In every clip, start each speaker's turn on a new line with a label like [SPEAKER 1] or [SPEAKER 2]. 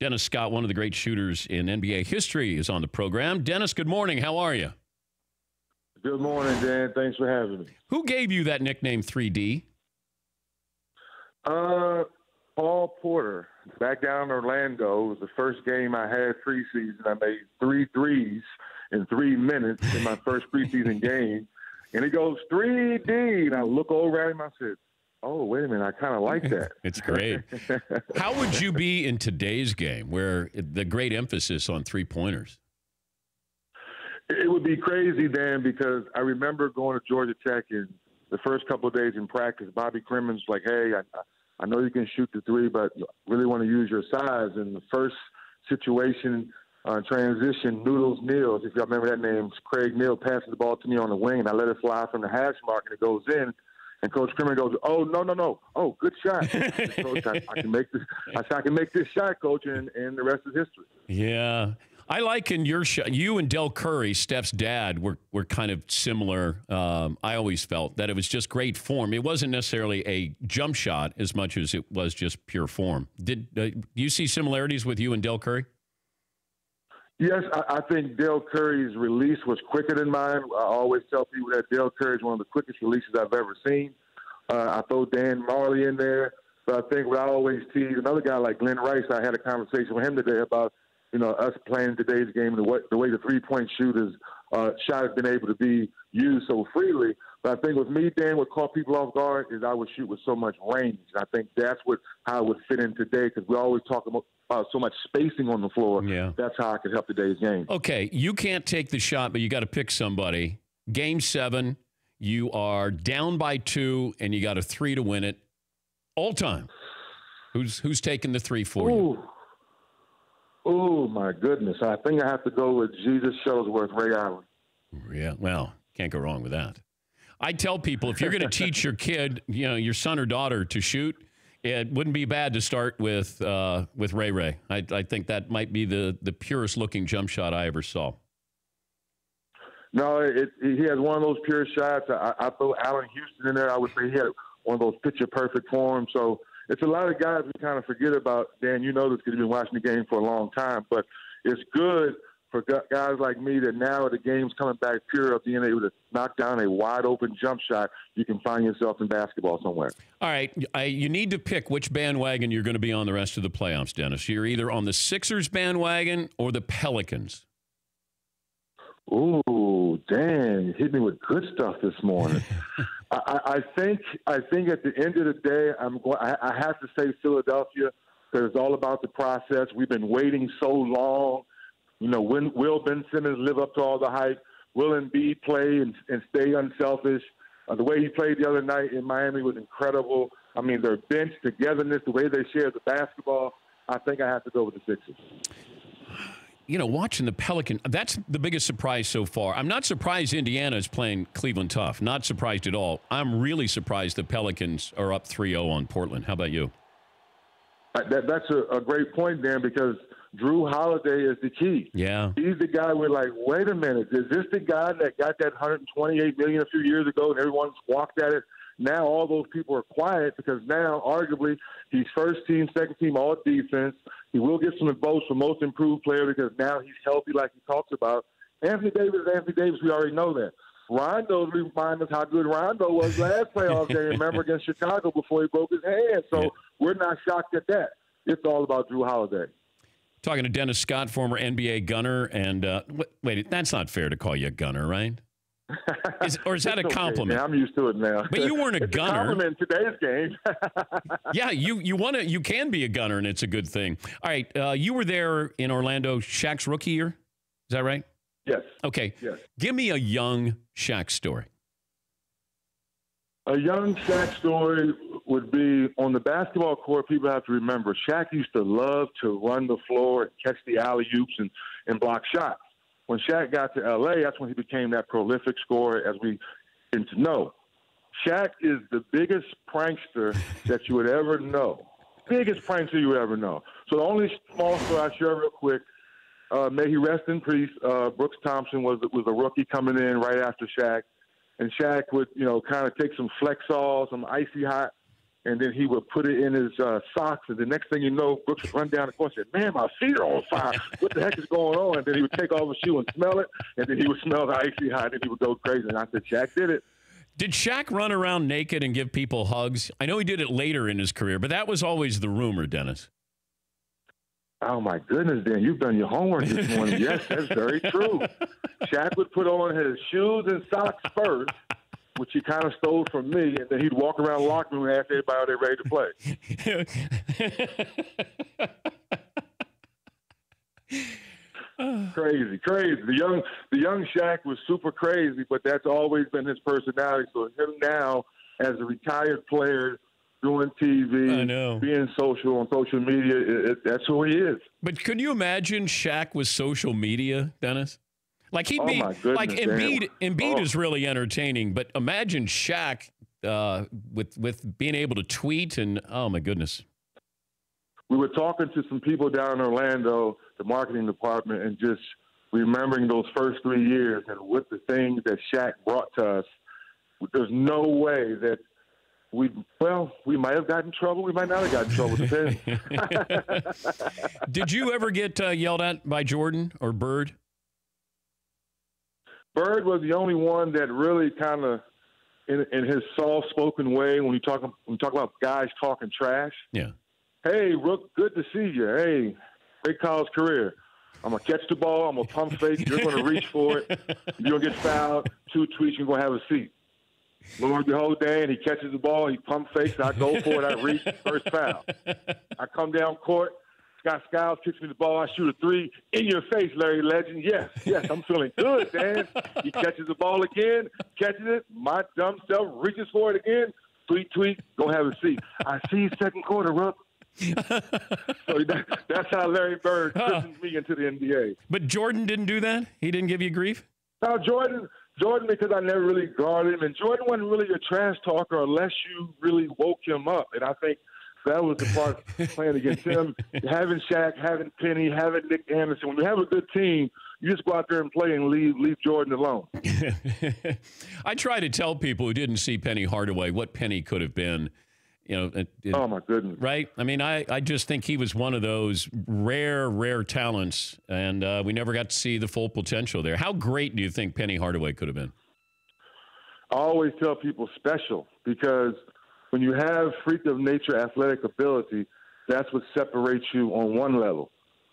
[SPEAKER 1] Dennis Scott, one of the great shooters in NBA history, is on the program. Dennis, good morning. How are you?
[SPEAKER 2] Good morning, Dan. Thanks for having me.
[SPEAKER 1] Who gave you that nickname 3D?
[SPEAKER 2] Paul Porter, back down in Orlando. It was the first game I had preseason. I made 3 threes in 3 minutes in my first preseason game. And he goes, 3D. And I look over at him. I said, oh, wait a minute. I kind of like that.
[SPEAKER 1] It's great. How would you be in today's game where the great emphasis on three-pointers?
[SPEAKER 2] It would be crazy, Dan, because I remember going to Georgia Tech and the first couple of days in practice, Bobby Crimmon's like, hey, I know you can shoot the three, but really want to use your size. And the first situation, transition, Noodles Neals, if y'all remember that name, Craig Neal passes the ball to me on the wing, and I let it fly from the hash mark, and it goes in. And Coach Crimmon goes, oh, no. Oh, good shot. Coach, I can make this. I can make this shot, Coach, and the rest is history.
[SPEAKER 1] Yeah. I like in your shot, you and Del Curry, Steph's dad, were kind of similar. I always felt that it was just great form. It wasn't necessarily a jump shot as much as it was just pure form. Do you see similarities with you and Del Curry?
[SPEAKER 2] Yes, I think Del Curry's release was quicker than mine. I always tell people that Del Curry is one of the quickest releases I've ever seen. I throw Dan Marley in there. But I think what I always tease, another guy like Glenn Rice, I had a conversation with him today about, us playing today's game and the way the three-point shooters shot has been able to be used so freely. But I think with me, Dan, what caught people off guard is I would shoot with so much range. And I think that's how it would fit in today, because we always talk about so much spacing on the floor.
[SPEAKER 1] Yeah.
[SPEAKER 2] That's how I could help today's game.
[SPEAKER 1] Okay, you can't take the shot, but you got to pick somebody. Game 7, you are down by 2, and you got a 3 to win it. All time. Who's taking the 3 for you?
[SPEAKER 2] Oh, my goodness. I think I have to go with Jesus Shuttlesworth, Ray Allen.
[SPEAKER 1] Yeah, well, can't go wrong with that. I tell people, if you're going to teach your kid, your son or daughter to shoot, it wouldn't be bad to start with Ray Ray. I think that might be the purest looking jump shot I ever saw.
[SPEAKER 2] No, he has one of those pure shots. I throw Allen Houston in there. I would say he had one of those picture-perfect forms. So it's a lot of guys we kind of forget about. Dan, you know this because you've been watching the game for a long time. But it's good for guys like me that now the game's coming back pure of being able to knock down a wide-open jump shot. You can find yourself in basketball somewhere.
[SPEAKER 1] All right. You need to pick which bandwagon you're going to be on the rest of the playoffs, Dennis. You're either on the Sixers bandwagon or the Pelicans.
[SPEAKER 2] Ooh, Dan, you hit me with good stuff this morning. I think at the end of the day, I have to say Philadelphia, because it's all about the process. We've been waiting so long. When will Ben Simmons live up to all the hype? Will Embiid play and stay unselfish? The way he played the other night in Miami was incredible. I mean, their bench togetherness, the way they share the basketball, I think I have to go with the Sixers.
[SPEAKER 1] Watching the Pelicans, that's the biggest surprise so far. I'm not surprised Indiana is playing Cleveland tough. Not surprised at all. I'm really surprised the Pelicans are up 3-0 on Portland. How about you?
[SPEAKER 2] That's a great point, Dan, because Drew Holiday is the key.
[SPEAKER 1] Yeah.
[SPEAKER 2] He's the guy we're like, wait a minute, is this the guy that got that $128 million a few years ago and everyone squawked at it? Now all those people are quiet because now, arguably, he's first team, second team, all defense. He will get some votes for most improved player because now he's healthy like he talks about. Anthony Davis, we already know that. Rondo reminds us how good Rondo was last playoff game, remember, against Chicago before he broke his hand. So we're not shocked at that. It's all about Drew Holiday.
[SPEAKER 1] Talking to Dennis Scott, former NBA gunner. And wait, that's not fair to call you a gunner, right? Is that a compliment?
[SPEAKER 2] Okay, I'm used to it now.
[SPEAKER 1] But you weren't a gunner.
[SPEAKER 2] A compliment in today's game.
[SPEAKER 1] Yeah, you can be a gunner, and it's a good thing. All right, you were there in Orlando, Shaq's rookie year. Is that right?
[SPEAKER 2] Yes.
[SPEAKER 1] Okay.
[SPEAKER 2] Yes.
[SPEAKER 1] Give me a young Shaq story.
[SPEAKER 2] A young Shaq story would be on the basketball court. People have to remember Shaq used to love to run the floor and catch the alley-oops and block shots. When Shaq got to L.A., that's when he became that prolific scorer, as we came to know. Shaq is the biggest prankster that you would ever know. Biggest prankster you would ever know. So the only small story I share real quick, may he rest in peace, Brooks Thompson was a rookie coming in right after Shaq. And Shaq would, kind of take some Flexall, some icy hot and then he would put it in his socks, and the next thing you know, Brooks would run down the court and say, man, my feet are on fire. What the heck is going on? And then he would take off his shoe and smell it, and then he would smell the icy hot, and then he would go crazy. And I said, Shaq did it.
[SPEAKER 1] Did Shaq run around naked and give people hugs? I know he did it later in his career, but that was always the rumor, Dennis.
[SPEAKER 2] Oh, my goodness, Dan, you've done your homework this morning. Yes, that's very true. Shaq would put on his shoes and socks first, which he kind of stole from me, and then he'd walk around the locker room and ask everybody are they ready to play. Crazy. The young Shaq was super crazy, but that's always been his personality. So him now, as a retired player, doing TV, being social on social media, that's who he is.
[SPEAKER 1] But could you imagine Shaq with social media, Dennis? Like he'd be like Embiid is really entertaining, but imagine Shaq with being able to tweet and oh my goodness.
[SPEAKER 2] We were talking to some people down in Orlando, the marketing department, and just remembering those first 3 years and with the things that Shaq brought to us. There's no way that we might have gotten in trouble. We might not have gotten in trouble. Depends.
[SPEAKER 1] Did you ever get yelled at by Jordan or Bird?
[SPEAKER 2] Bird was the only one that really kind of, in his soft-spoken way, when we talk about guys talking trash.
[SPEAKER 1] Yeah.
[SPEAKER 2] Hey, Rook, good to see you. Hey, great college career. I'm going to catch the ball. I'm going to pump fake. You're going to reach for it. You're going to get fouled. 2 tweets, you're going to have a seat. Lo and behold, Dan, he catches the ball. He pump fakes. I go for it. I reach. First foul. I come down court. Scott Skiles kicks me the ball. I shoot a 3. In your face, Larry Legend. Yes, I'm feeling good, Dan. He catches the ball again, catches it. My dumb self reaches for it again. Tweet, go have a seat. I see second quarter, Rook. So that's how Larry Bird christened me into the NBA.
[SPEAKER 1] But Jordan didn't do that? He didn't give you grief?
[SPEAKER 2] No, Jordan, because I never really guarded him. And Jordan wasn't really a trash talker unless you really woke him up. And I think that was the part playing against him. Having Shaq, having Penny, having Nick Anderson. When you have a good team, you just go out there and play and leave Jordan alone.
[SPEAKER 1] I try to tell people who didn't see Penny Hardaway what Penny could have been.
[SPEAKER 2] Oh, my goodness.
[SPEAKER 1] Right? I mean, I just think he was one of those rare talents, and we never got to see the full potential there. How great do you think Penny Hardaway could have been?
[SPEAKER 2] I always tell people special, because when you have freak of nature athletic ability, that's what separates you on one level.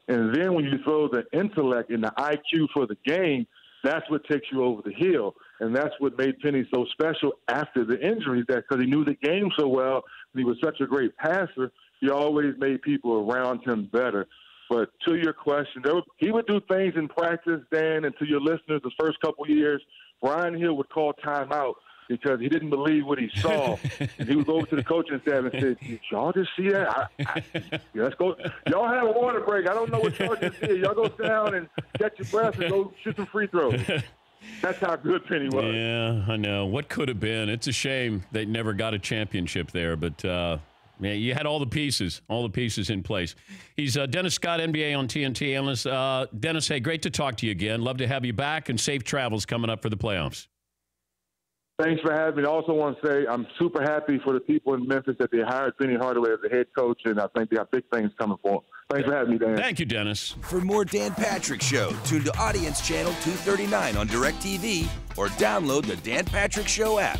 [SPEAKER 2] And then when you throw the intellect and the IQ for the game, that's what takes you over the hill. And that's what made Penny so special after the injuries, that because he knew the game so well, and he was such a great passer, he always made people around him better. But to your question, he would do things in practice, Dan, and to your listeners, the first couple of years, Brian Hill would call timeout because he didn't believe what he saw. And he would go over to the coaching staff and say, did y'all just see that? Let's go. Y'all have a water break. I don't know what y'all just did. Y'all go sit down and catch your breath and go shoot some free throws. That's how good Penny was.
[SPEAKER 1] Yeah, I know. What could have been. It's a shame they never got a championship there, but man, you had all the pieces in place. He's Dennis Scott, NBA on TNT analyst. Dennis, hey, great to talk to you again. Love to have you back, and safe travels coming up for the playoffs.
[SPEAKER 2] Thanks for having me. I also want to say I'm super happy for the people in Memphis that they hired Penny Hardaway as the head coach, and I think they have big things coming for them. Thanks for having me, Dan.
[SPEAKER 1] Thank you, Dennis.
[SPEAKER 3] For more Dan Patrick Show, tune to Audience Channel 239 on DirecTV or download the Dan Patrick Show app.